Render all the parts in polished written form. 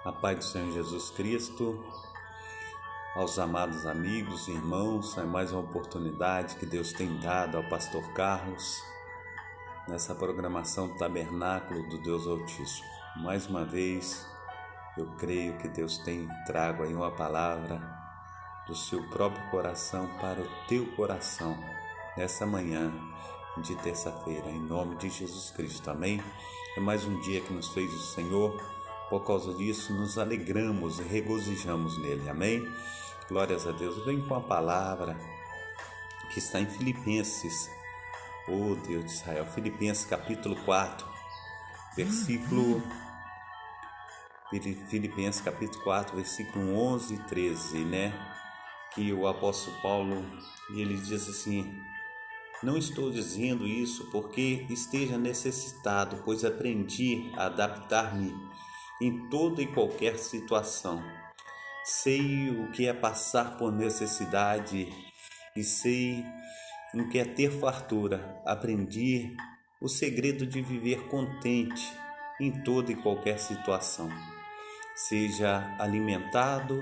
A paz do Senhor Jesus Cristo, aos amados amigos e irmãos, é mais uma oportunidade que Deus tem dado ao pastor Carlos nessa programação do Tabernáculo do Deus Altíssimo. Mais uma vez, eu creio que Deus tem trago aí uma palavra do seu próprio coração para o teu coração nessa manhã de terça-feira, em nome de Jesus Cristo, amém? É mais um dia que nos fez o Senhor. Por causa disso, nos alegramos e regozijamos nele, amém? Glórias a Deus. Vem com a palavra que está em Filipenses, oh Deus de Israel, Filipenses capítulo 4, Filipenses capítulo 4, versículo 11 e 13, né? Que o apóstolo Paulo, ele diz assim: não estou dizendo isso porque esteja necessitado, pois aprendi a adaptar-me em toda e qualquer situação. Sei o que é passar por necessidade e sei o que é ter fartura. Aprendi o segredo de viver contente em toda e qualquer situação. Seja alimentado,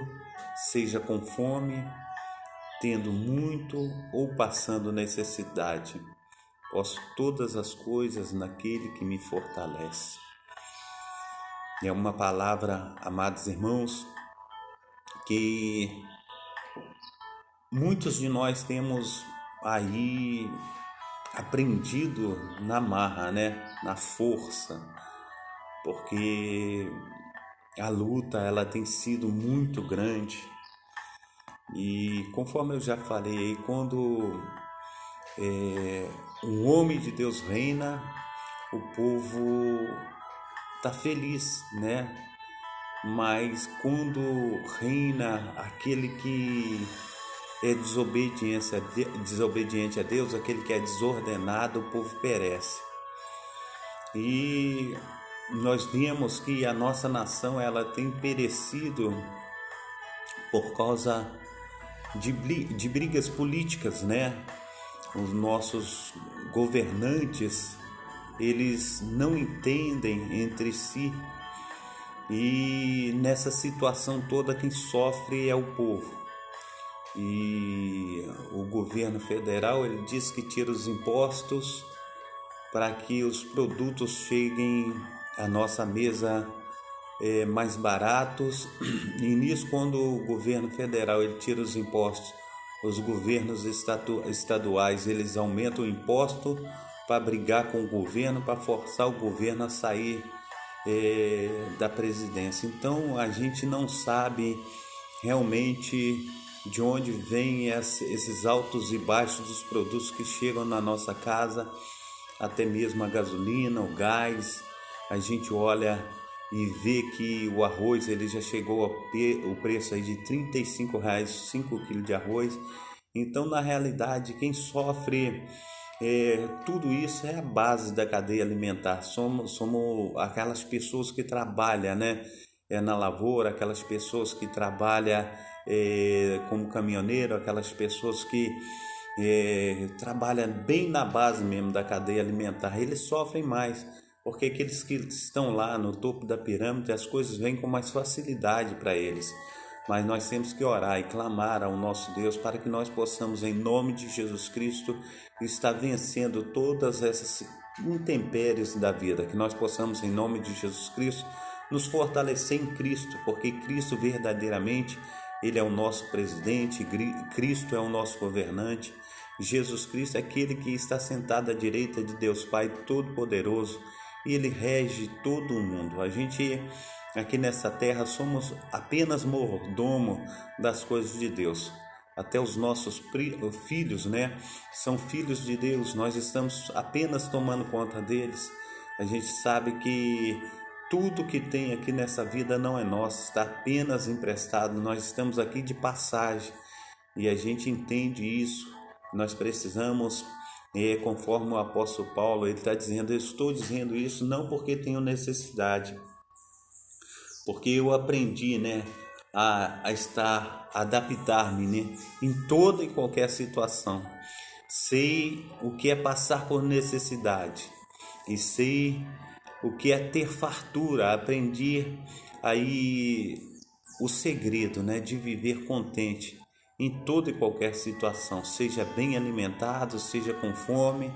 seja com fome, tendo muito ou passando necessidade. Posso todas as coisas naquele que me fortalece. É uma palavra, amados irmãos, que muitos de nós temos aí aprendido na marra, né? Na força, porque a luta ela tem sido muito grande e conforme eu já falei, quando um homem de Deus reina, o povo está feliz, né? Mas quando reina aquele que é desobediente a Deus, aquele que é desordenado, o povo perece. E nós vemos que a nossa nação ela tem perecido por causa de brigas políticas, né? Os nossos governantes, eles não entendem entre si. E nessa situação toda quem sofre é o povo. E o governo federal ele diz que tira os impostos para que os produtos cheguem à nossa mesa mais baratos. E nisso, quando o governo federal ele tira os impostos, os governos estaduais eles aumentam o imposto para brigar com o governo, para forçar o governo a sair da presidência. Então a gente não sabe realmente de onde vêm esses altos e baixos dos produtos que chegam na nossa casa, até mesmo a gasolina, o gás. A gente olha e vê que o arroz ele já chegou o preço aí de R$ 35, 5 quilos de arroz. Então na realidade quem sofre tudo isso é a base da cadeia alimentar. Somos aquelas pessoas que trabalham, né? Na lavoura, aquelas pessoas que trabalham como caminhoneiro, aquelas pessoas que trabalham bem na base mesmo da cadeia alimentar. Eles sofrem mais, porque aqueles que estão lá no topo da pirâmide, as coisas vêm com mais facilidade para eles. Mas nós temos que orar e clamar ao nosso Deus para que nós possamos, em nome de Jesus Cristo, estar vencendo todas essas intempéries da vida. Que nós possamos, em nome de Jesus Cristo, nos fortalecer em Cristo, porque Cristo verdadeiramente, Ele é o nosso presidente, Cristo é o nosso governante. Jesus Cristo é aquele que está sentado à direita de Deus Pai Todo-Poderoso e Ele rege todo o mundo. A gente aqui nessa terra somos apenas mordomo das coisas de Deus. Até os nossos filhos, né, são filhos de Deus. Nós estamos apenas tomando conta deles. A gente sabe que tudo que tem aqui nessa vida não é nosso, está apenas emprestado. Nós estamos aqui de passagem e a gente entende isso. Nós precisamos, conforme o apóstolo Paulo, ele está dizendo: eu estou dizendo isso não porque tenho necessidade, porque eu aprendi, né, a adaptar-me, né, em toda e qualquer situação. Sei o que é passar por necessidade e sei o que é ter fartura. Aprendi aí o segredo, né, de viver contente em toda e qualquer situação, seja bem alimentado, seja com fome,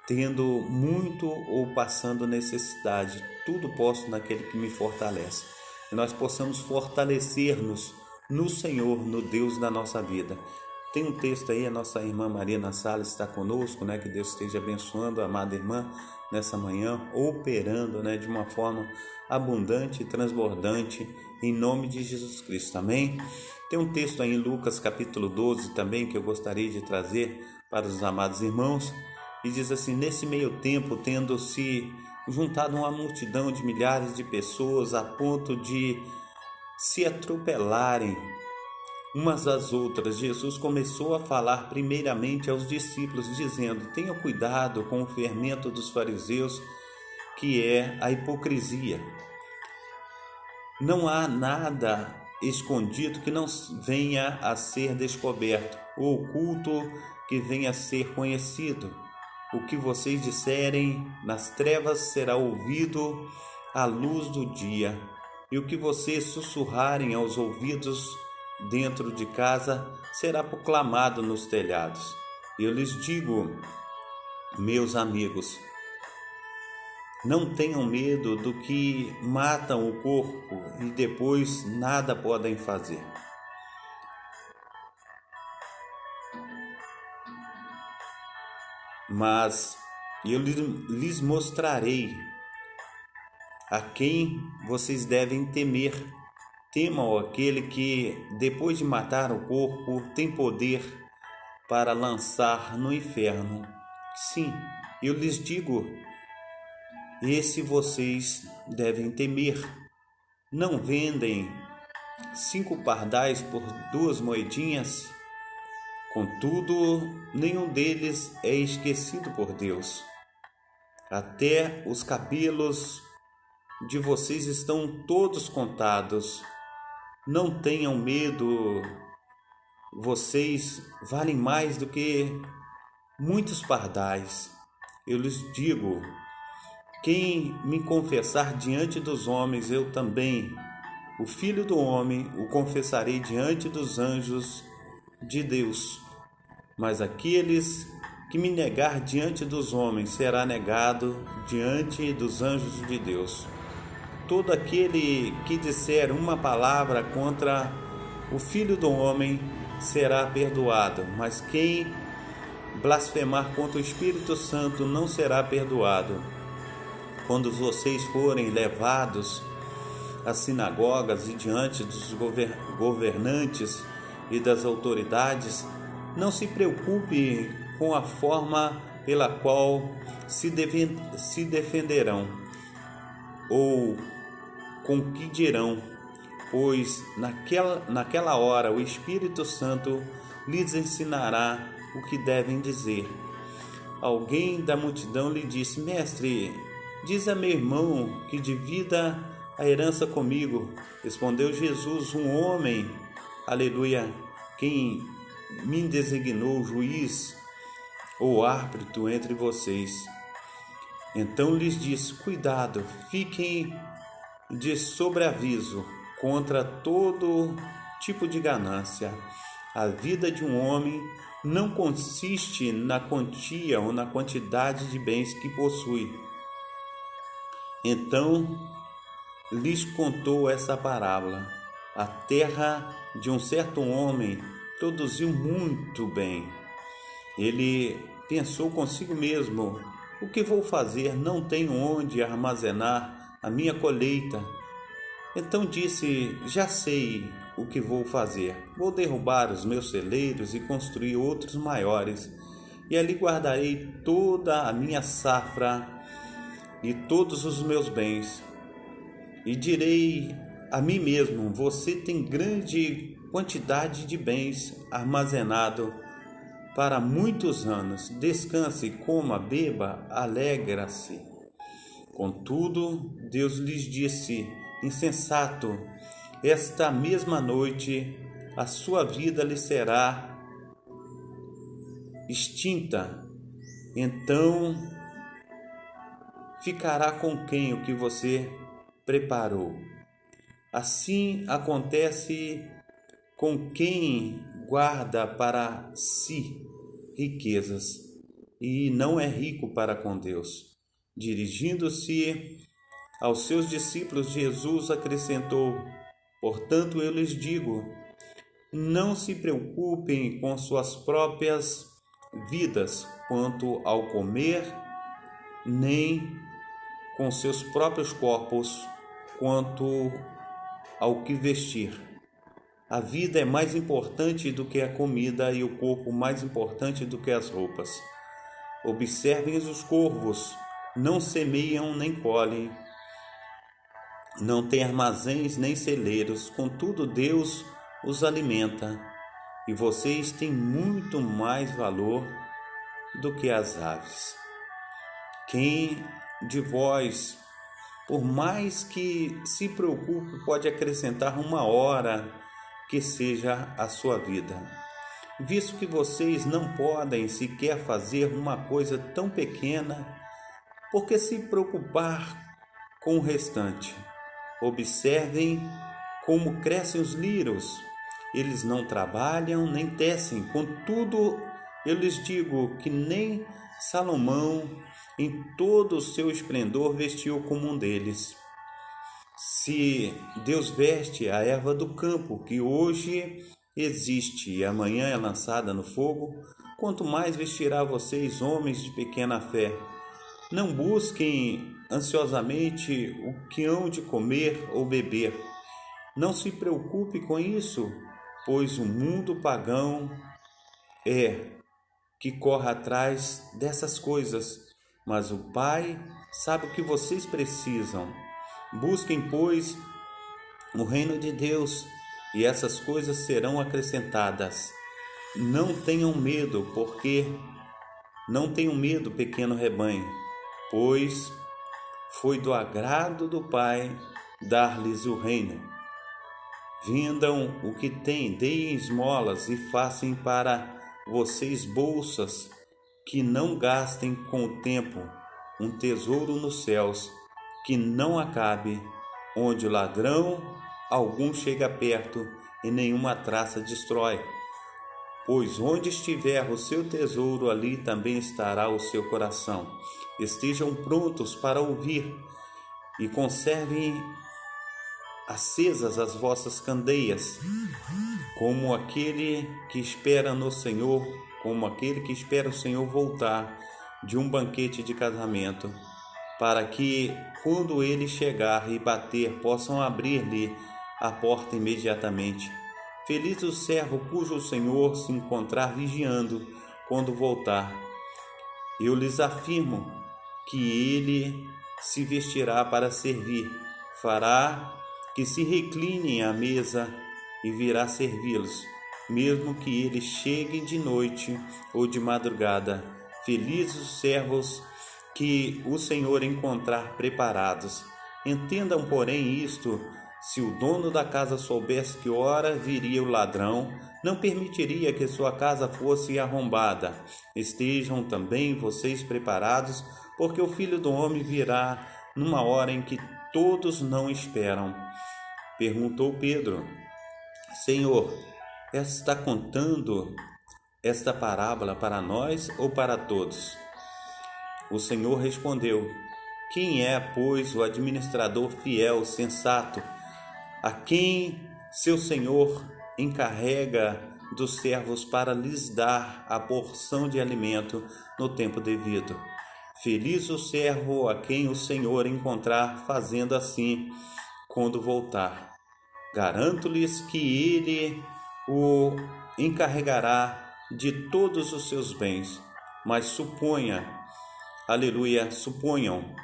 tendo muito ou passando necessidade. Tudo posso naquele que me fortalece. E nós possamos fortalecer-nos no Senhor, no Deus da nossa vida. Tem um texto aí, a nossa irmã Maria na sala está conosco, né? Que Deus esteja abençoando a amada irmã nessa manhã, operando, né, de uma forma abundante e transbordante, em nome de Jesus Cristo, amém? Tem um texto aí em Lucas capítulo 12 também, que eu gostaria de trazer para os amados irmãos, e diz assim: nesse meio tempo, tendo se juntado uma multidão de milhares de pessoas a ponto de se atropelarem umas às outras, Jesus começou a falar primeiramente aos discípulos, dizendo: tenha cuidado com o fermento dos fariseus, que é a hipocrisia. Não há nada escondido que não venha a ser descoberto, ou oculto que venha a ser conhecido. O que vocês disserem nas trevas será ouvido à luz do dia, e o que vocês sussurrarem aos ouvidos dentro de casa será proclamado nos telhados. Eu lhes digo, meus amigos, não tenham medo do que matam o corpo e depois nada podem fazer. Mas eu lhes mostrarei a quem vocês devem temer. Temam aquele que, depois de matar o corpo, tem poder para lançar no inferno. Sim, eu lhes digo, esse vocês devem temer. Não vendem 5 pardais por 2 moedinhas? Contudo, nenhum deles é esquecido por Deus. Até os cabelos de vocês estão todos contados. Não tenham medo, vocês valem mais do que muitos pardais. Eu lhes digo, quem me confessar diante dos homens, eu também, o Filho do Homem, o confessarei diante dos anjos de Deus. Mas aqueles que me negar diante dos homens será negado diante dos anjos de Deus. Todo aquele que disser uma palavra contra o Filho do Homem será perdoado, mas quem blasfemar contra o Espírito Santo não será perdoado. Quando vocês forem levados às sinagogas e diante dos governantes e das autoridades, não se preocupe com a forma pela qual se defenderão ou com o que dirão, pois naquela hora o Espírito Santo lhes ensinará o que devem dizer. Alguém da multidão lhe disse: Mestre, diz a meu irmão que divida a herança comigo. Respondeu Jesus: um homem, aleluia, quem me designou juiz ou árbitro entre vocês. Então lhes disse: cuidado, fiquem de sobreaviso contra todo tipo de ganância. A vida de um homem não consiste na quantia ou na quantidade de bens que possui. Então lhes contou essa parábola. A terra de um certo homem produziu muito bem. Ele pensou consigo mesmo: o que vou fazer? Não tenho onde armazenar a minha colheita. Então disse: já sei o que vou fazer. Vou derrubar os meus celeiros e construir outros maiores, e ali guardarei toda a minha safra e todos os meus bens. E direi a mim mesmo: você tem grande quantidade de bens armazenado para muitos anos. Descanse, coma, beba, alegra-se. Contudo, Deus lhes disse: insensato, esta mesma noite a sua vida lhe será extinta. Então ficará com quem o que você preparou? Assim acontece com quem guarda para si riquezas e não é rico para com Deus. Dirigindo-se aos seus discípulos, Jesus acrescentou: portanto, eu lhes digo, não se preocupem com suas próprias vidas quanto ao comer, nem com seus próprios corpos quanto ao que vestir. A vida é mais importante do que a comida e o corpo mais importante do que as roupas. Observem os corvos, não semeiam nem colhem, não têm armazéns nem celeiros, contudo Deus os alimenta, e vocês têm muito mais valor do que as aves. Quem de vós, por mais que se preocupe, pode acrescentar uma hora que seja a sua vida? Visto que vocês não podem sequer fazer uma coisa tão pequena, por que se preocupar com o restante? Observem como crescem os lírios. Eles não trabalham nem tecem. Contudo, eu lhes digo que nem Salomão, em todo o seu esplendor, vestiu como um deles. Se Deus veste a erva do campo, que hoje existe e amanhã é lançada no fogo, quanto mais vestirá vocês, homens de pequena fé. Não busquem ansiosamente o que hão de comer ou beber. Não se preocupe com isso, pois o mundo pagão que corre atrás dessas coisas, mas o Pai sabe o que vocês precisam. Busquem, pois, o reino de Deus, e essas coisas serão acrescentadas. Não tenham medo, pequeno rebanho, pois foi do agrado do Pai dar-lhes o reino. Vendam o que têm, deem esmolas e façam para vocês bolsas que não gastem com o tempo, um tesouro nos céus que não acabe, onde o ladrão algum chega perto e nenhuma traça destrói. Pois onde estiver o seu tesouro, ali também estará o seu coração. Estejam prontos para ouvir e conservem acesas as vossas candeias, como aquele que espera o Senhor voltar de um banquete de casamento, para que, quando ele chegar e bater, possam abrir-lhe a porta imediatamente. Feliz o servo cujo Senhor se encontrar vigiando quando voltar. Eu lhes afirmo que ele se vestirá para servir, fará que se reclinem à mesa e virá servi-los, mesmo que eles cheguem de noite ou de madrugada. Felizes os servos que o Senhor encontrar preparados. Entendam, porém, isto: se o dono da casa soubesse que hora viria o ladrão, não permitiria que sua casa fosse arrombada. Estejam também vocês preparados, porque o Filho do Homem virá numa hora em que todos não esperam. Perguntou Pedro: Senhor, está contando esta parábola para nós ou para todos? O Senhor respondeu: quem é, pois, o administrador fiel, sensato, a quem seu Senhor encarrega dos servos para lhes dar a porção de alimento no tempo devido? Feliz o servo a quem o Senhor encontrar fazendo assim quando voltar. Garanto-lhes que ele o encarregará de todos os seus bens. Mas suponham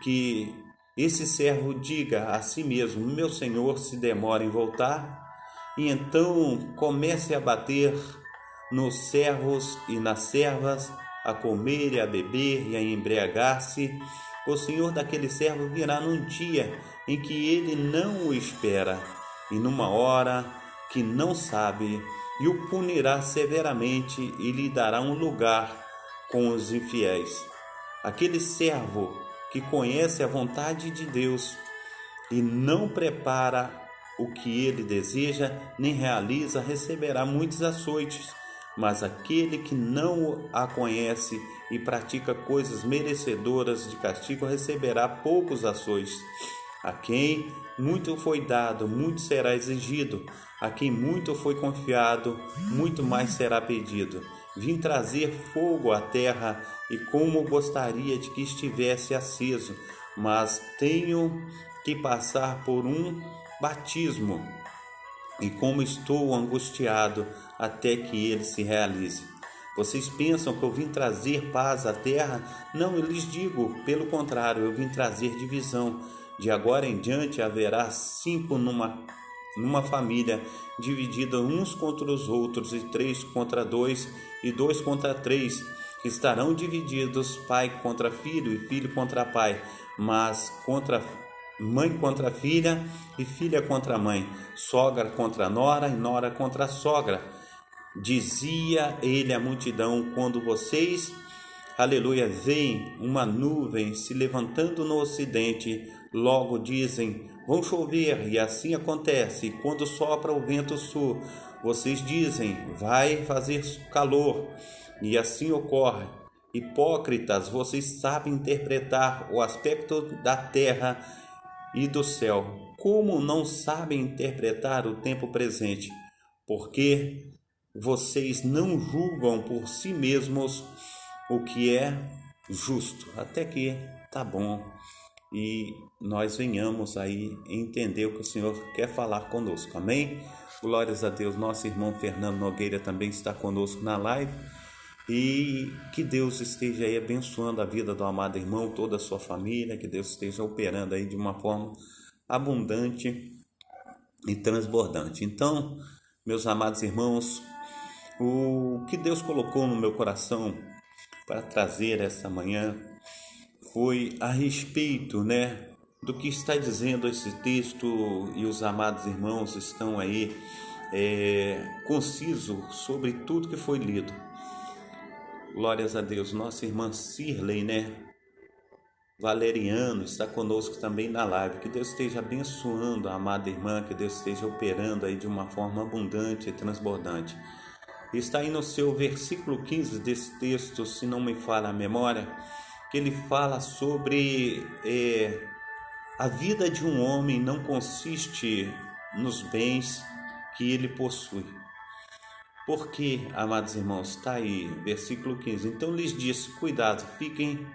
que esse servo diga a si mesmo: meu senhor se demora em voltar, e então comece a bater nos servos e nas servas, a comer e a beber e a embriagar-se. O senhor daquele servo virá num dia em que ele não o espera, e numa hora que não sabe, e o punirá severamente e lhe dará um lugar com os infiéis. Aquele servo que conhece a vontade de Deus e não prepara o que ele deseja, nem realiza, receberá muitos açoites. Mas aquele que não a conhece e pratica coisas merecedoras de castigo, receberá poucos açoites. A quem muito foi dado, muito será exigido. A quem muito foi confiado, muito mais será pedido. Vim trazer fogo à terra, e como gostaria de que estivesse aceso, mas tenho que passar por um batismo, e como estou angustiado até que ele se realize. Vocês pensam que eu vim trazer paz à terra? Não, eu lhes digo, pelo contrário, eu vim trazer divisão. De agora em diante haverá 5 numa família, dividida uns contra os outros, e 3 contra 2, e 2 contra 3. Estarão divididos pai contra filho, e filho contra pai, mas mãe contra filha, e filha contra mãe, sogra contra nora, e nora contra sogra. Dizia ele à multidão: quando vocês, aleluia, veem uma nuvem se levantando no ocidente, logo dizem: vão chover, e assim acontece. E quando sopra o vento sul, vocês dizem: vai fazer calor, e assim ocorre. Hipócritas, vocês sabem interpretar o aspecto da terra e do céu. Como não sabem interpretar o tempo presente? Porque vocês não julgam por si mesmos o que é justo. Até que tá bom e nós venhamos aí entender o que o Senhor quer falar conosco. Amém? Glórias a Deus. Nosso irmão Fernando Nogueira também está conosco na live. E que Deus esteja aí abençoando a vida do amado irmão, toda a sua família, que Deus esteja operando aí de uma forma abundante e transbordante. Então, meus amados irmãos, o que Deus colocou no meu coração para trazer esta manhã foi a respeito, do que está dizendo esse texto, e os amados irmãos estão aí conciso sobre tudo que foi lido. Glórias a Deus. Nossa irmã Cirlei, Valeriano está conosco também na live. Que Deus esteja abençoando a amada irmã, que Deus esteja operando aí de uma forma abundante e transbordante. Está aí no seu versículo 15 desse texto, se não me falha a memória, que ele fala sobre a vida de um homem não consiste nos bens que ele possui. Porque, amados irmãos, está aí, versículo 15. Então lhes disse: cuidado, fiquem,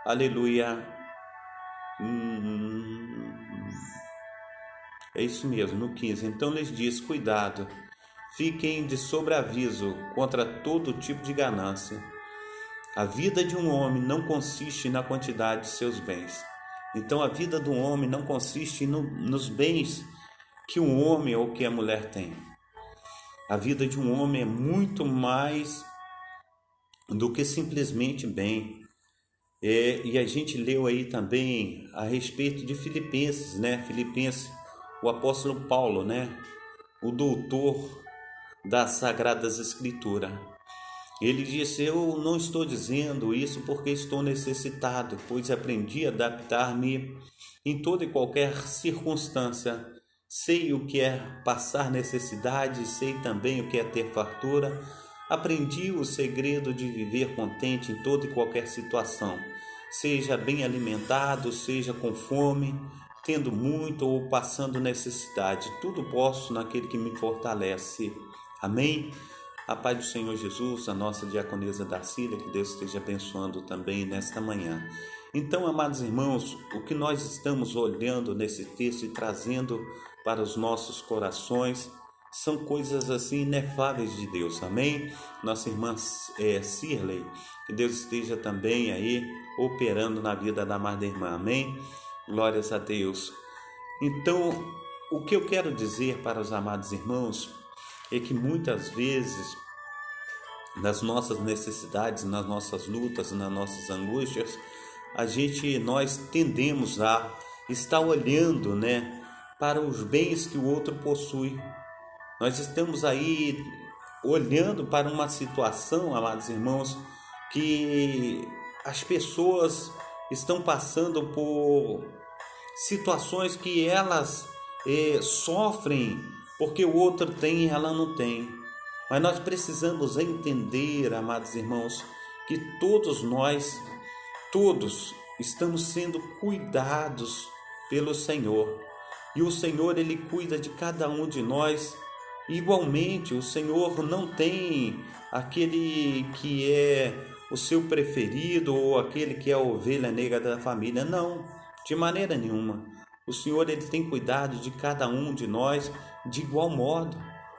aleluia, é isso mesmo, no 15. Então lhes disse: cuidado, fiquem de sobreaviso contra todo tipo de ganância. A vida de um homem não consiste na quantidade de seus bens. Então a vida do homem não consiste nos bens que o homem ou que a mulher tem. A vida de um homem é muito mais do que simplesmente bem. E a gente leu aí também a respeito de Filipenses, Filipenses, o apóstolo Paulo, o doutor das Sagradas Escrituras. Ele disse: eu não estou dizendo isso porque estou necessitado, pois aprendi a adaptar-me em toda e qualquer circunstância. Sei o que é passar necessidade, sei também o que é ter fartura. Aprendi o segredo de viver contente em toda e qualquer situação, seja bem alimentado, seja com fome, tendo muito ou passando necessidade. Tudo posso naquele que me fortalece. Amém? A paz do Senhor Jesus, a nossa diaconisa Darcília, que Deus esteja abençoando também nesta manhã. Então, amados irmãos, o que nós estamos olhando nesse texto e trazendo para os nossos corações são coisas assim inefáveis de Deus, amém? Nossa irmã Cirlei, que Deus esteja também aí operando na vida da amada irmã, amém? Glórias a Deus. Então, o que eu quero dizer para os amados irmãos é que muitas vezes, nas nossas necessidades, nas nossas lutas, nas nossas angústias, nós tendemos a estar olhando, para os bens que o outro possui. Nós estamos aí olhando para uma situação, amados irmãos, que as pessoas estão passando por situações que elas sofrem porque o outro tem e ela não tem. Mas nós precisamos entender, amados irmãos, que todos nós, todos estamos sendo cuidados pelo Senhor. E o Senhor, Ele cuida de cada um de nós. Igualmente, o Senhor não tem aquele que é o seu preferido ou aquele que é a ovelha negra da família. Não, de maneira nenhuma. O Senhor, Ele tem cuidado de cada um de nós de igual modo.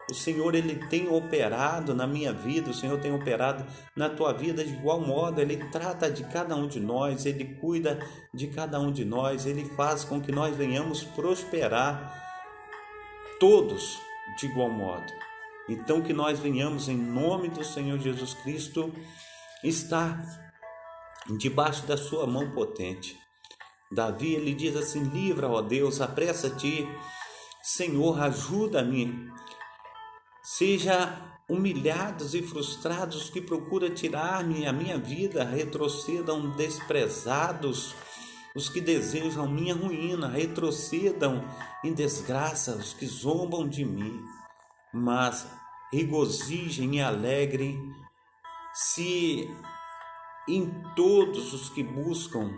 O Senhor, Ele tem operado na minha vida, o Senhor tem operado na tua vida de igual modo. Ele trata de cada um de nós, Ele cuida de cada um de nós, Ele faz com que nós venhamos prosperar todos de igual modo. Então que nós venhamos em nome do Senhor Jesus Cristo estar debaixo da sua mão potente. Davi, ele diz assim: livra, ó Deus, apressa-te, Senhor, ajuda-me. Seja humilhados e frustrados os que procuram tirar-me a minha vida, retrocedam desprezados os que desejam minha ruína, retrocedam em desgraça os que zombam de mim, mas regozijem e alegrem se em todos os que buscam,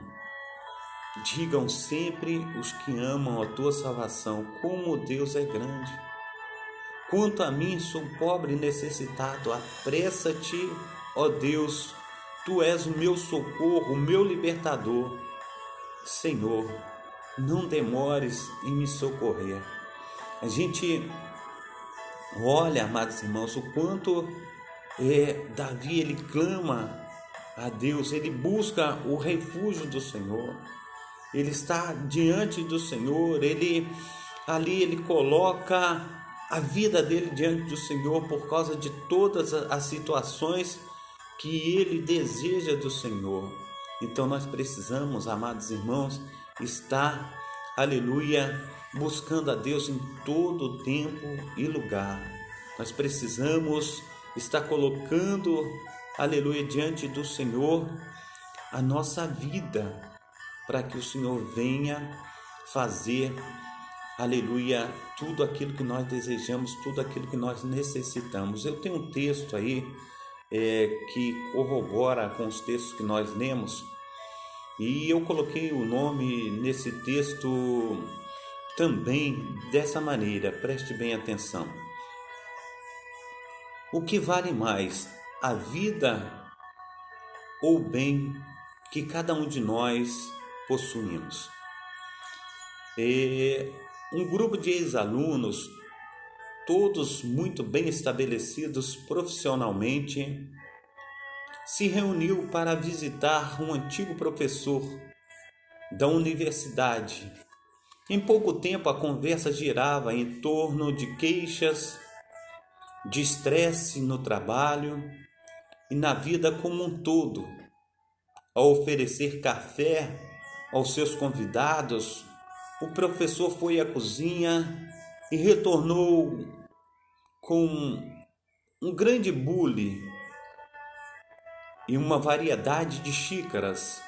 digam sempre os que amam a tua salvação, como Deus é grande. Quanto a mim, sou pobre e necessitado, apressa-te, ó Deus, tu és o meu socorro, o meu libertador. Senhor, não demores em me socorrer. A gente olha, amados irmãos, o quanto Davi, ele clama a Deus, ele busca o refúgio do Senhor, ele está diante do Senhor, ele coloca a vida dele diante do Senhor por causa de todas as situações que ele deseja do Senhor. Então nós precisamos, amados irmãos, estar, aleluia, buscando a Deus em todo tempo e lugar. Nós precisamos estar colocando, aleluia, diante do Senhor a nossa vida, para que o Senhor venha fazer, aleluia, tudo aquilo que nós desejamos, tudo aquilo que nós necessitamos. Eu tenho um texto aí que corrobora com os textos que nós lemos, e eu coloquei o nome nesse texto também dessa maneira, preste bem atenção. O que vale mais, a vida ou o bem que cada um de nós possuímos? Um grupo de ex-alunos, todos muito bem estabelecidos profissionalmente, se reuniu para visitar um antigo professor da universidade. Em pouco tempo a conversa girava em torno de queixas, de estresse no trabalho e na vida como um todo. Ao oferecer café aos seus convidados, o professor foi à cozinha e retornou com um grande bule e uma variedade de xícaras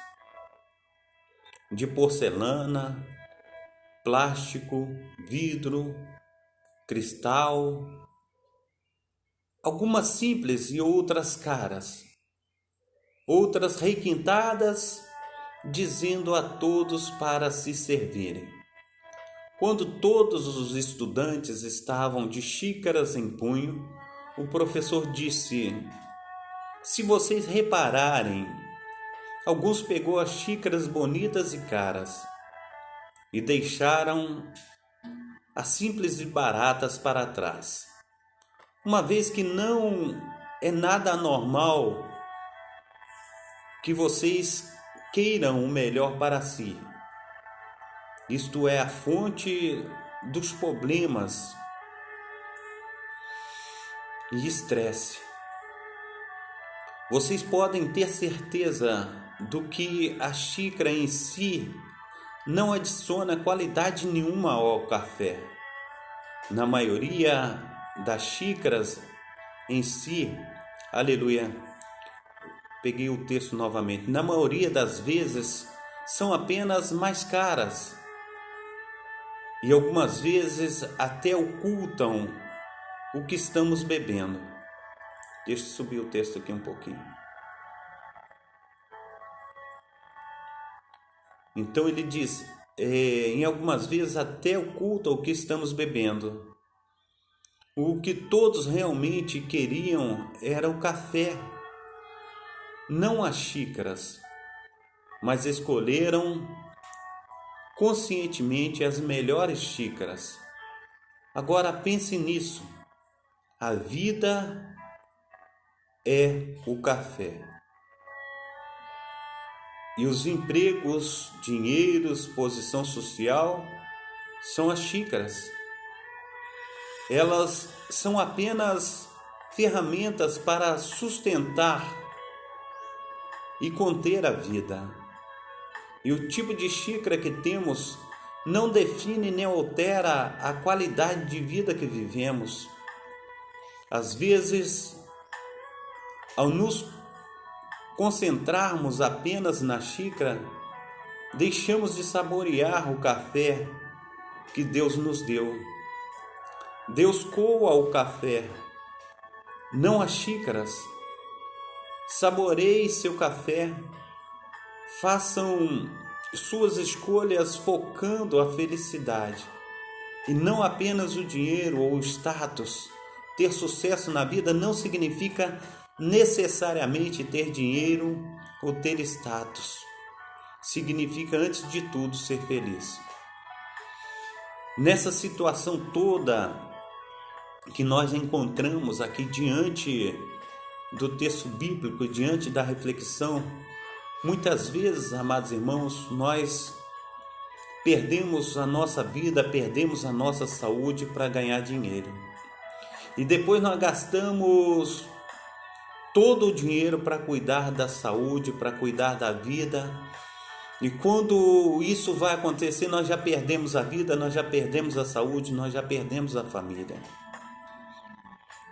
de porcelana, plástico, vidro, cristal, algumas simples e outras caras, outras requintadas, dizendo a todos para se servirem. Quando todos os estudantes estavam de xícaras em punho, o professor disse: se vocês repararem, alguns pegou as xícaras bonitas e caras e deixaram as simples e baratas para trás. Uma vez que não é nada anormal que vocês queiram o melhor para si. Isto é a fonte dos problemas e estresse. Vocês podem ter certeza do que a xícara em si não adiciona qualidade nenhuma ao café. Na maioria das xícaras em si, aleluia, peguei o texto novamente, na maioria das vezes são apenas mais caras e algumas vezes até ocultam o que estamos bebendo. Deixa eu subir o texto aqui um pouquinho. Então ele diz, em algumas vezes até ocultam o que estamos bebendo. O que todos realmente queriam era o café, não as xícaras, mas escolheram conscientemente as melhores xícaras. Agora pense nisso. A vida é o café. E os empregos, dinheiros, posição social são as xícaras. Elas são apenas ferramentas para sustentar e conter a vida. E o tipo de xícara que temos não define nem altera a qualidade de vida que vivemos. Às vezes, ao nos concentrarmos apenas na xícara, deixamos de saborear o café que Deus nos deu. Deus coa o café, não as xícaras. Saboreie seu café. Façam suas escolhas focando a felicidade e não apenas o dinheiro ou o status. Ter sucesso na vida não significa necessariamente ter dinheiro ou ter status. Significa, antes de tudo, ser feliz. Nessa situação toda que nós encontramos aqui diante do texto bíblico, diante da reflexão, muitas vezes, amados irmãos, nós perdemos a nossa vida, perdemos a nossa saúde para ganhar dinheiro. E depois nós gastamos todo o dinheiro para cuidar da saúde, para cuidar da vida. E quando isso vai acontecer, nós já perdemos a vida, nós já perdemos a saúde, nós já perdemos a família.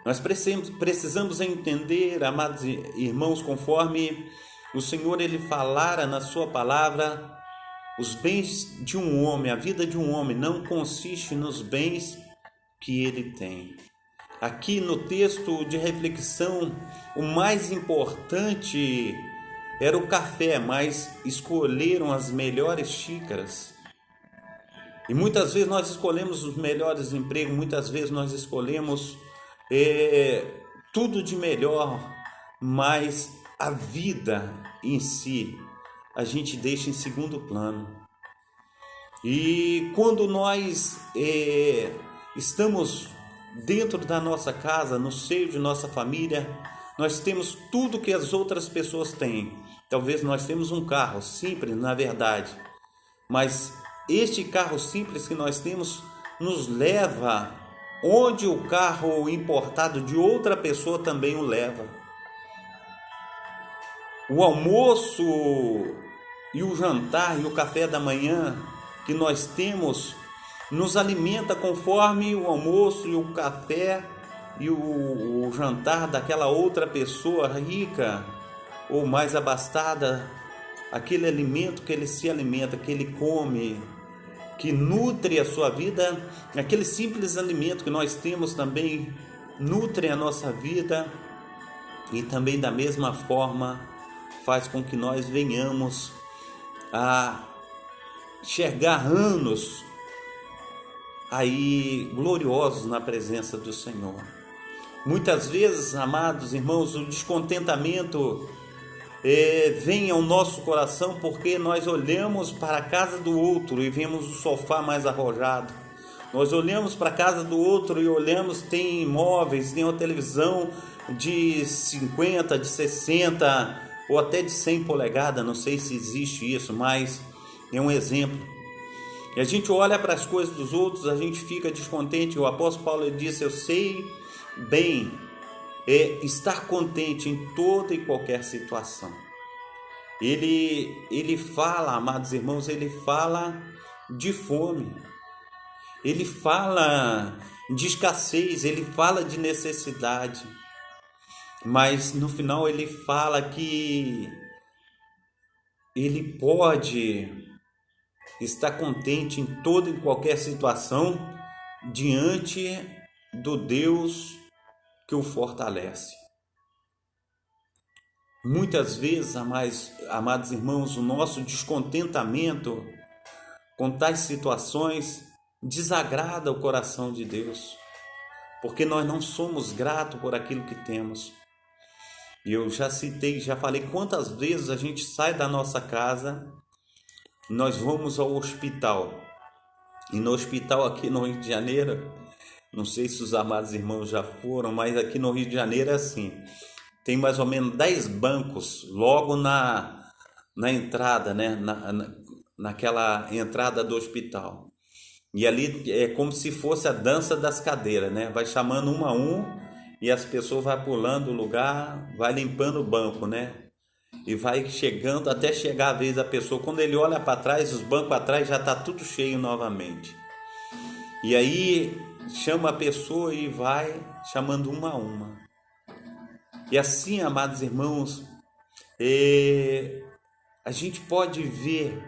Nós precisamos entender, amados irmãos, conforme o Senhor ele falara na sua palavra, os bens de um homem, a vida de um homem não consiste nos bens que ele tem. Aqui no texto de reflexão, o mais importante era o café, mas escolheram as melhores xícaras. E muitas vezes nós escolhemos os melhores empregos, muitas vezes nós escolhemos tudo de melhor, mas a vida em si a gente deixa em segundo plano. E quando nós estamos dentro da nossa casa, no seio de nossa família, nós temos tudo que as outras pessoas têm. Talvez nós temos um carro simples, na verdade, mas este carro simples que nós temos nos leva onde o carro importado de outra pessoa também o leva. O almoço e o jantar e o café da manhã que nós temos nos alimenta conforme o almoço e o café e o jantar daquela outra pessoa rica ou mais abastada, aquele alimento que ele se alimenta, que ele come, que nutre a sua vida, aquele simples alimento que nós temos também nutre a nossa vida e também da mesma forma faz com que nós venhamos a enxergar anos aí gloriosos na presença do Senhor. Muitas vezes, amados irmãos, o descontentamento vem ao nosso coração porque nós olhamos para a casa do outro e vemos o sofá mais arrojado. Nós olhamos para a casa do outro e olhamos, tem imóveis, tem uma televisão de 50, de 60 ou até de 100 polegadas, não sei se existe isso, mas é um exemplo. E a gente olha para as coisas dos outros, a gente fica descontente. O apóstolo Paulo disse, eu sei bem estar contente em toda e qualquer situação. Ele fala, amados irmãos, ele fala de fome, ele fala de escassez, ele fala de necessidade, mas no final ele fala que ele pode está contente em toda e qualquer situação diante do Deus que o fortalece. Muitas vezes, amados irmãos, o nosso descontentamento com tais situações desagrada o coração de Deus, porque nós não somos gratos por aquilo que temos. E eu já falei quantas vezes a gente sai da nossa casa, nós vamos ao hospital. E no hospital aqui no Rio de Janeiro, não sei se os amados irmãos já foram, mas aqui no Rio de Janeiro é assim, tem mais ou menos 10 bancos logo na entrada, né? Naquela entrada do hospital. E ali é como se fosse a dança das cadeiras, né? Vai chamando um a um e as pessoas vão pulando o lugar, vai limpando o banco, né? E vai chegando até chegar a vez da pessoa. Quando ele olha para trás, os bancos atrás já está tudo cheio novamente. E aí chama a pessoa e vai chamando uma a uma. E assim, amados irmãos, a gente pode ver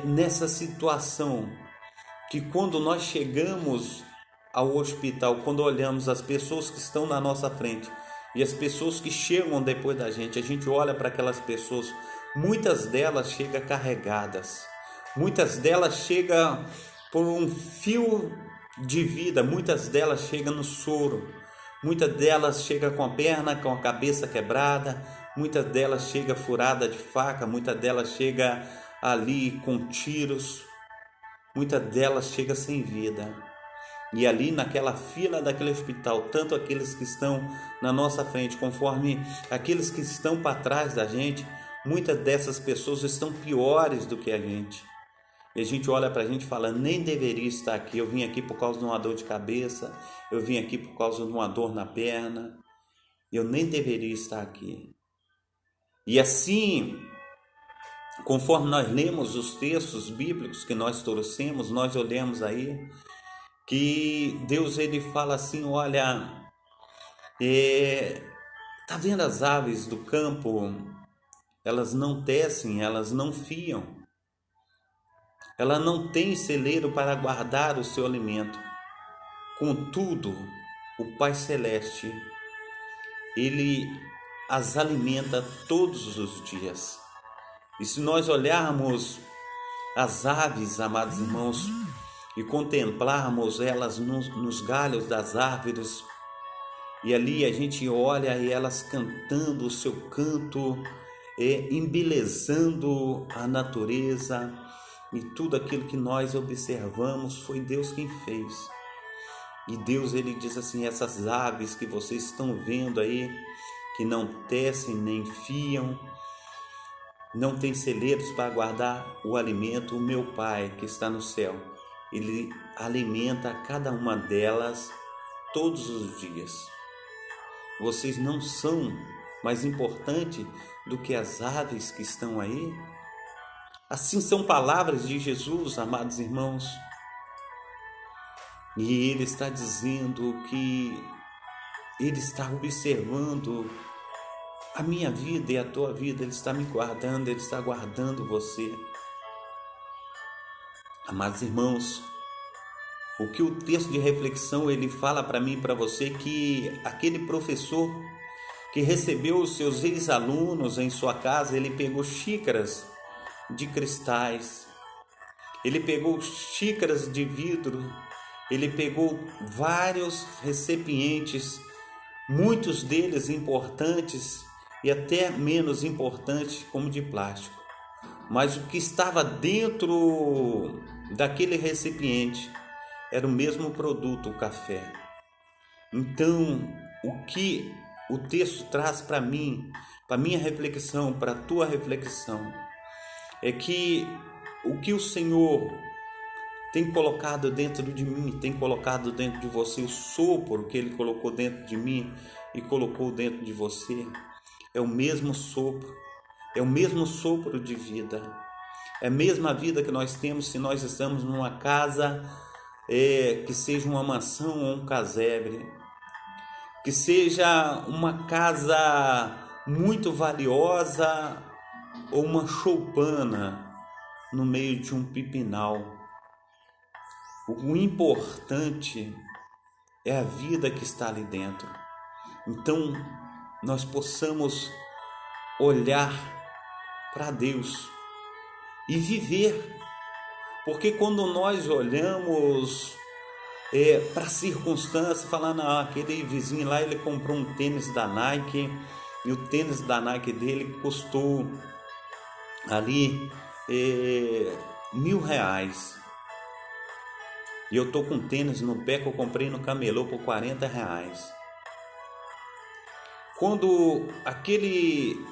nessa situação que quando nós chegamos ao hospital, quando olhamos as pessoas que estão na nossa frente e as pessoas que chegam depois da gente, a gente olha para aquelas pessoas, muitas delas chegam carregadas, muitas delas chegam por um fio de vida, muitas delas chegam no soro, muitas delas chegam com a perna, com a cabeça quebrada, muitas delas chegam furada de faca, muitas delas chegam ali com tiros, muitas delas chegam sem vida. E ali naquela fila daquele hospital, tanto aqueles que estão na nossa frente, conforme aqueles que estão para trás da gente, muitas dessas pessoas estão piores do que a gente. E a gente olha para a gente e fala, nem deveria estar aqui, eu vim aqui por causa de uma dor de cabeça, eu vim aqui por causa de uma dor na perna, eu nem deveria estar aqui. E assim, conforme nós lemos os textos bíblicos que nós trouxemos, nós olhamos aí que Deus ele fala assim, olha, tá vendo as aves do campo? Elas não tecem, elas não fiam, ela não tem celeiro para guardar o seu alimento. Contudo, o Pai Celeste, ele as alimenta todos os dias. E se nós olharmos as aves, amados irmãos, e contemplarmos elas nos galhos das árvores, e ali a gente olha e elas cantando o seu canto, embelezando a natureza, e tudo aquilo que nós observamos foi Deus quem fez. E Deus ele diz assim, essas aves que vocês estão vendo aí, que não tecem nem fiam, não tem celeiros para guardar o alimento, o meu Pai que está no céu, ele alimenta cada uma delas todos os dias. Vocês não são mais importantes do que as aves que estão aí? Assim são palavras de Jesus, amados irmãos. E ele está dizendo que ele está observando a minha vida e a tua vida, ele está me guardando, ele está guardando você. Amados irmãos, o que o texto de reflexão ele fala para mim e para você, que aquele professor que recebeu os seus ex-alunos em sua casa, ele pegou xícaras de cristais, ele pegou xícaras de vidro, ele pegou vários recipientes, muitos deles importantes e até menos importantes, como de plástico. Mas o que estava dentro daquele recipiente era o mesmo produto, o café. Então, o que o texto traz para mim, para minha reflexão, para a tua reflexão, é que o que o Senhor tem colocado dentro de mim, tem colocado dentro de você, o sopro que Ele colocou dentro de mim e colocou dentro de você, é o mesmo sopro, é o mesmo sopro de vida, é a mesma vida que nós temos se nós estamos numa casa que seja uma mansão ou um casebre, que seja uma casa muito valiosa ou uma choupana, no meio de um pipinal. O importante é a vida que está ali dentro. Então, nós possamos olhar para Deus e viver. Porque quando nós olhamos para a circunstância, falando, aquele vizinho lá, ele comprou um tênis da Nike, e o tênis da Nike dele custou ali R$ 1.000. E eu tô com um tênis no pé que eu comprei no camelô por R$ 40. Quando aquele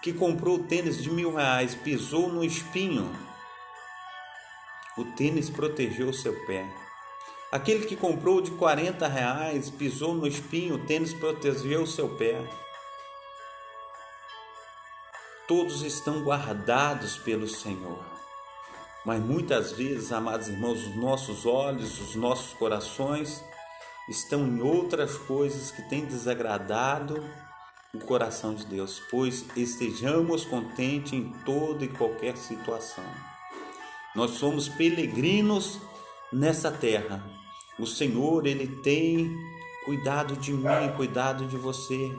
que comprou o tênis de R$ 1.000 pisou no espinho, o tênis protegeu o seu pé. Aquele que comprou de R$ 40 pisou no espinho, o tênis protegeu o seu pé. Todos estão guardados pelo Senhor. Mas muitas vezes, amados irmãos, os nossos olhos, os nossos corações estão em outras coisas que têm desagradado o coração de Deus, pois estejamos contentes em toda e qualquer situação. Nós somos peregrinos nessa terra. O Senhor, Ele tem cuidado de mim, cuidado de você.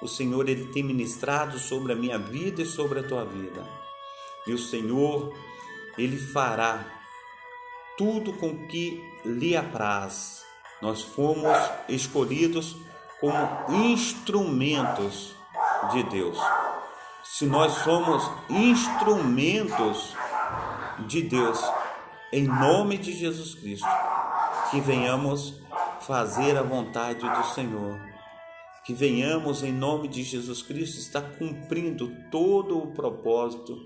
O Senhor, Ele tem ministrado sobre a minha vida e sobre a tua vida. E o Senhor, Ele fará tudo com que lhe apraz. Nós fomos escolhidos como instrumentos de Deus. Se nós somos instrumentos de Deus, em nome de Jesus Cristo, que venhamos fazer a vontade do Senhor, que venhamos em nome de Jesus Cristo estar cumprindo todo o propósito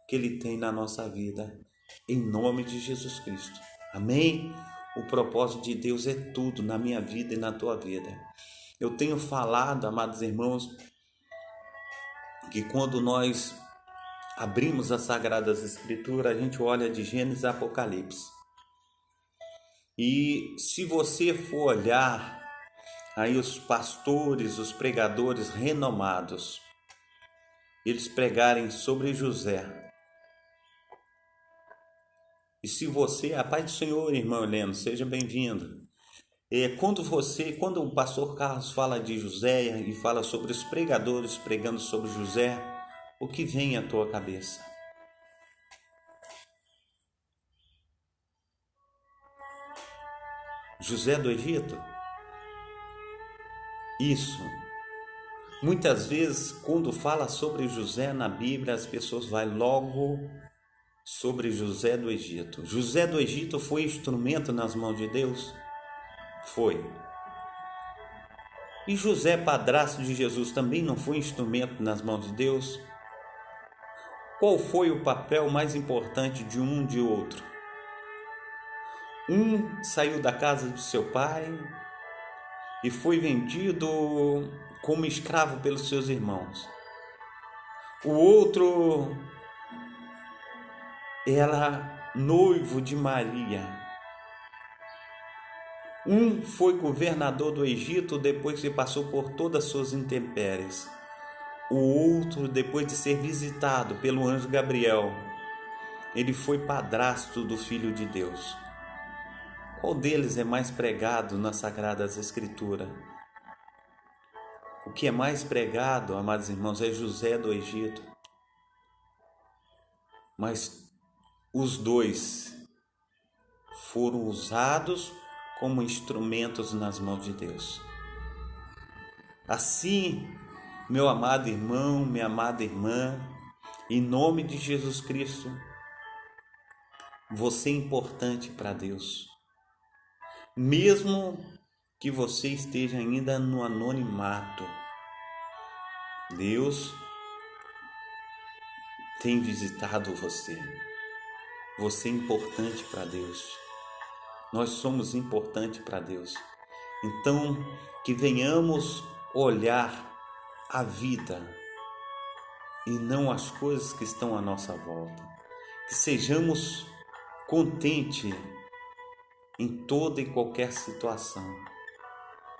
que Ele tem na nossa vida, em nome de Jesus Cristo. Amém? O propósito de Deus é tudo na minha vida e na tua vida. Eu tenho falado, amados irmãos, que quando nós abrimos as Sagradas Escrituras, a gente olha de Gênesis a Apocalipse. E se você for olhar aí os pastores, os pregadores renomados, eles pregarem sobre José. E se você, a paz do Senhor, irmão Heleno, seja bem-vindo. Quando o pastor Carlos fala de José e fala sobre os pregadores pregando sobre José, o que vem à tua cabeça? José do Egito? Isso. Muitas vezes, quando fala sobre José na Bíblia, as pessoas vão logo sobre José do Egito. José do Egito foi instrumento nas mãos de Deus? Foi. E José, padrasto de Jesus, também não foi instrumento nas mãos de Deus? Qual foi o papel mais importante de um e de outro? Um saiu da casa do seu pai e foi vendido como escravo pelos seus irmãos. O outro era noivo de Maria. Um foi governador do Egito depois que passou por todas as suas intempéries. O outro, depois de ser visitado pelo anjo Gabriel, ele foi padrasto do Filho de Deus. Qual deles é mais pregado nas Sagradas Escrituras? O que é mais pregado, amados irmãos, é José do Egito. Mas os dois foram usados como instrumentos nas mãos de Deus. Assim, meu amado irmão, minha amada irmã, em nome de Jesus Cristo, você é importante para Deus. Mesmo que você esteja ainda no anonimato, Deus tem visitado você. Você é importante para Deus. Nós somos importantes para Deus. Então, que venhamos olhar a vida e não as coisas que estão à nossa volta. Que sejamos contentes em toda e qualquer situação,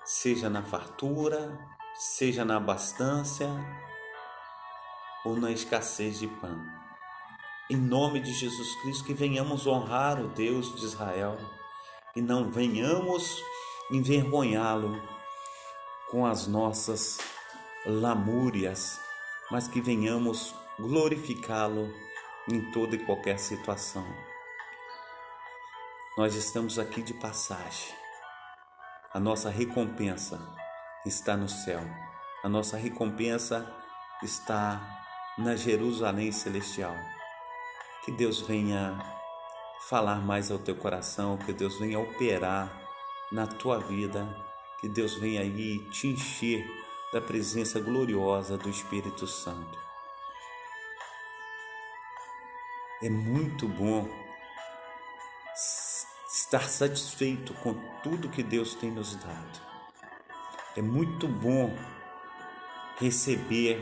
seja na fartura, seja na abastança ou na escassez de pão. em nome de Jesus Cristo, que venhamos honrar o Deus de Israel e não venhamos envergonhá-lo com as nossas lamúrias, mas que venhamos glorificá-lo em toda e qualquer situação. Nós estamos aqui de passagem. A nossa recompensa está no céu. A nossa recompensa está na Jerusalém celestial. Que Deus venha falar mais ao teu coração, que Deus venha operar na tua vida, que Deus venha aí te encher da presença gloriosa do Espírito Santo. É muito bom estar satisfeito com tudo que Deus tem nos dado. É muito bom receber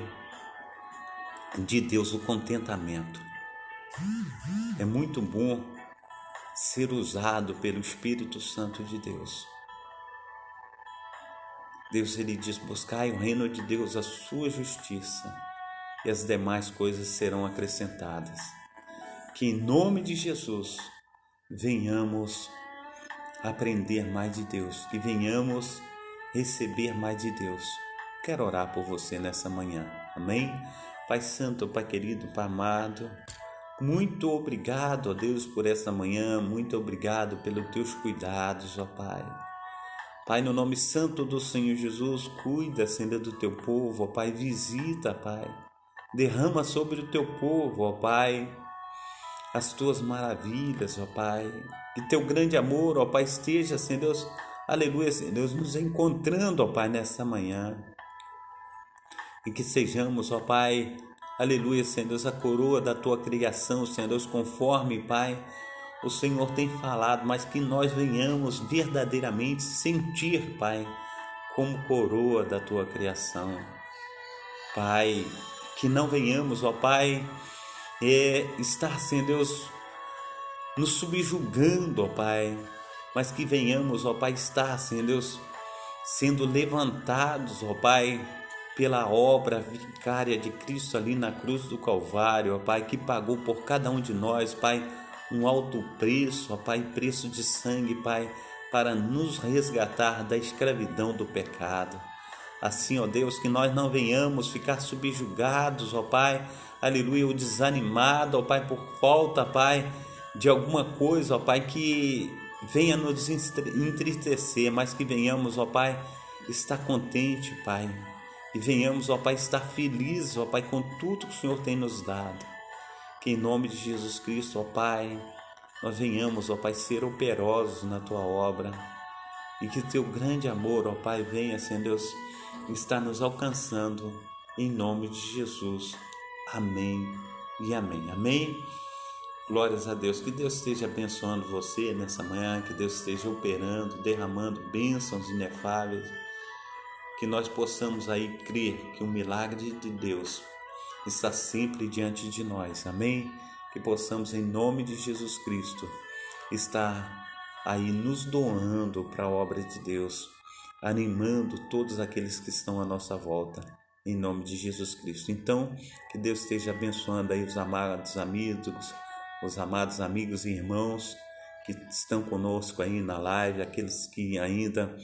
de Deus o contentamento. É muito bom ser usado pelo Espírito Santo de Deus. Deus, ele diz: buscai o reino de Deus, a sua justiça, e as demais coisas serão acrescentadas. Que em nome de Jesus venhamos aprender mais de Deus, que venhamos receber mais de Deus. Quero orar por você nessa manhã, amém? Pai Santo, Pai querido, Pai amado, muito obrigado, ó Deus, por essa manhã, muito obrigado pelos teus cuidados, ó Pai. Pai, no nome santo do Senhor Jesus, cuida, Senhor, do teu povo, ó Pai, visita, Pai, derrama sobre o teu povo, ó Pai, as tuas maravilhas, ó Pai, que teu grande amor, ó Pai, esteja, Senhor Deus, aleluia, Senhor Deus, nos encontrando, ó Pai, nessa manhã, e que sejamos, ó Pai, aleluia, Senhor Deus, a coroa da tua criação, Senhor Deus, conforme, Pai, o Senhor tem falado, mas que nós venhamos verdadeiramente sentir, Pai, como coroa da tua criação. Pai, que não venhamos, ó Pai, estar, Senhor Deus, nos subjugando, ó Pai, mas que venhamos, ó Pai, estar, Senhor Deus, sendo levantados, ó Pai, pela obra vicária de Cristo ali na cruz do Calvário, ó Pai, que pagou por cada um de nós, Pai, um alto preço, ó Pai, preço de sangue, Pai, para nos resgatar da escravidão do pecado. Assim, ó Deus, que nós não venhamos ficar subjugados, ó Pai, aleluia, ou desanimado, ó Pai, por falta, Pai, de alguma coisa, ó Pai, que venha nos entristecer, mas que venhamos, ó Pai, estar contente, Pai, e venhamos, ó Pai, estar felizes, ó Pai, com tudo que o Senhor tem nos dado. Que em nome de Jesus Cristo, ó Pai, nós venhamos, ó Pai, ser operosos na Tua obra e que Teu grande amor, ó Pai, venha, Senhor Deus, estar nos alcançando em nome de Jesus. Amém e amém. Amém? Glórias a Deus. Que Deus esteja abençoando você nessa manhã, que Deus esteja operando, derramando bênçãos inefáveis, que nós possamos aí crer que o milagre de Deus está sempre diante de nós, amém? Que possamos, em nome de Jesus Cristo, estar aí nos doando para a obra de Deus, animando todos aqueles que estão à nossa volta, em nome de Jesus Cristo. Então, que Deus esteja abençoando aí os amados amigos e irmãos que estão conosco aí na live, aqueles que ainda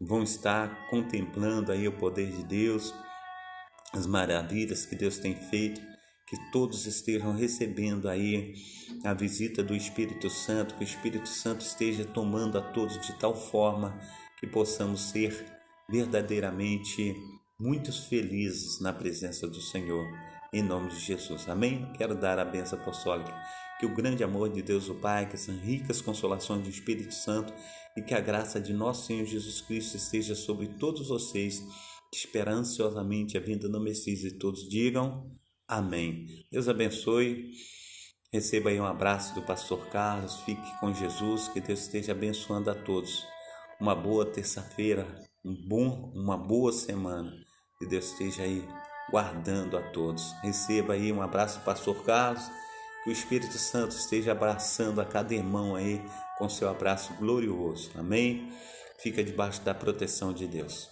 vão estar contemplando aí o poder de Deus, as maravilhas que Deus tem feito, que todos estejam recebendo aí a visita do Espírito Santo, que o Espírito Santo esteja tomando a todos de tal forma que possamos ser verdadeiramente muito felizes na presença do Senhor, em nome de Jesus. Amém? Quero dar a bênção apostólica, que o grande amor de Deus o Pai, que as ricas consolações do Espírito Santo e que a graça de nosso Senhor Jesus Cristo esteja sobre todos vocês, espera ansiosamente a vinda do Messias, e todos digam amém. Deus abençoe. Receba aí um abraço do pastor Carlos. Fique com Jesus. Que Deus esteja abençoando a todos. Uma boa terça-feira, uma boa semana. Que Deus esteja aí guardando a todos. Receba aí um abraço do pastor Carlos. Que o Espírito Santo esteja abraçando a cada irmão aí com seu abraço glorioso. Amém? Fica debaixo da proteção de Deus.